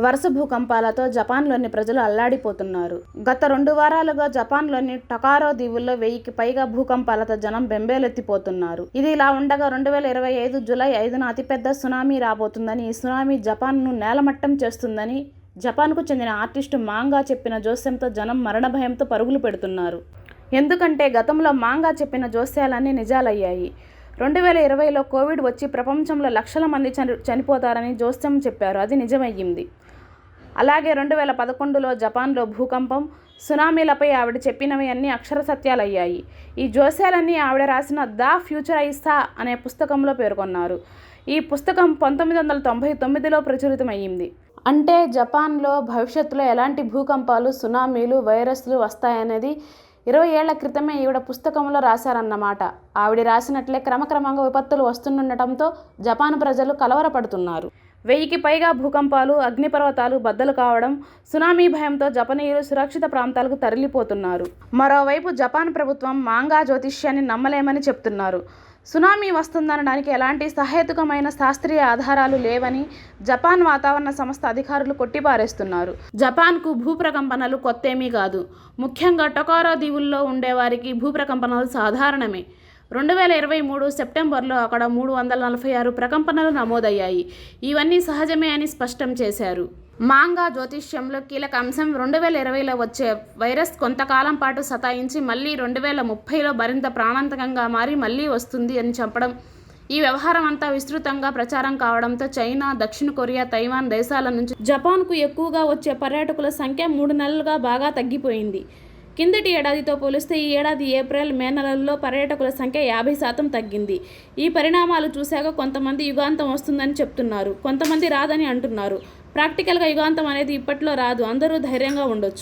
వరుస భూకంపాలతో జపాన్లోని ప్రజలు అల్లాడిపోతున్నారు. గత 2 వారాలుగా జపాన్లోని టొకారో దీవుల్లో 1000కి పైగా భూకంపాలతో జనం బెంబేలెత్తిపోతున్నారు. ఇది ఇలా ఉండగా 2025 జూలై 5న అతిపెద్ద సునామీ రాబోతుందని, ఈ సునామీ జపాన్ను నేలమట్టం చేస్తుందని జపాన్కు చెందిన ఆర్టిస్టు మాంగా చెప్పిన జోస్యంతో జనం మరణ భయంతో పరుగులు పెడుతున్నారు. ఎందుకంటే గతంలో మాంగా చెప్పిన జోస్యాలన్నీ నిజాలయ్యాయి. 2020లో కోవిడ్ వచ్చి ప్రపంచంలో లక్షల మంది చనిపోతారని జోస్యం చెప్పారు. అది నిజమయ్యింది. అలాగే 2011లో జపాన్లో భూకంపం, సునామీలపై ఆవిడ చెప్పినవి అన్నీ అక్షర సత్యాలయ్యాయి. ఈ జోస్యాలన్నీ ఆవిడ రాసిన ద ఫ్యూచరైస్తా అనే పుస్తకంలో పేర్కొన్నారు. ఈ పుస్తకం 1999లో ప్రచురితమయ్యింది. అంటే జపాన్లో భవిష్యత్తులో ఎలాంటి భూకంపాలు, సునామీలు, వైరస్లు వస్తాయనేది 20 ఏళ్ల క్రితమే ఈవిడ పుస్తకంలో రాశారన్నమాట. ఆవిడ రాసినట్లే క్రమక్రమంగా విపత్తులు వస్తుండటంతో జపాన్ ప్రజలు కలవరపడుతున్నారు. 1000కి పైగా భూకంపాలు, అగ్నిపర్వతాలు బద్దలు కావడం, సునామీ భయంతో జపనీయులు సురక్షిత ప్రాంతాలకు తరలిపోతున్నారు. మరోవైపు జపాన్ ప్రభుత్వం మాంగా జ్యోతిష్యాన్ని నమ్మలేమని చెప్తున్నారు. సునామీ వస్తుందనడానికి ఎలాంటి సహేతుకమైన శాస్త్రీయ ఆధారాలు లేవని జపాన్ వాతావరణ సంస్థ అధికారులు కొట్టిపారేస్తున్నారు. జపాన్కు భూప్రకంపనలు కొత్తేమీ కాదు. ముఖ్యంగా టొకారో దీవుల్లో ఉండేవారికి భూప్రకంపనలు సాధారణమే. 2023 సెప్టెంబర్లో అక్కడ 346 ప్రకంపనలు నమోదయ్యాయి. ఇవన్నీ సహజమే అని స్పష్టం చేశారు. మాంగా జ్యోతిష్యంలో కీలక అంశం 2020లో వచ్చే వైరస్ కొంతకాలం పాటు సతాయించి మళ్ళీ 2030లో మరింత ప్రాణాంతకంగా మారి మళ్ళీ వస్తుంది అని చెప్పడం. ఈ వ్యవహారం అంతా విస్తృతంగా ప్రచారం కావడంతో చైనా, దక్షిణ కొరియా, తైవాన్ దేశాల నుంచి జపాన్కు ఎక్కువగా వచ్చే పర్యాటకుల సంఖ్య 3 నెలలుగా బాగా తగ్గిపోయింది. కిందటి ఏడాదితో పోలిస్తే ఈ ఏడాది ఏప్రిల్, మే నెలల్లో పర్యాటకుల సంఖ్య 50% తగ్గింది. ఈ పరిణామాలు చూశాక కొంతమంది యుగాంతం వస్తుందని చెప్తున్నారు, కొంతమంది రాదని అంటున్నారు. ప్రాక్టికల్గా యుగాంతం అనేది ఇప్పట్లో రాదు. అందరూ ధైర్యంగా ఉండొచ్చు.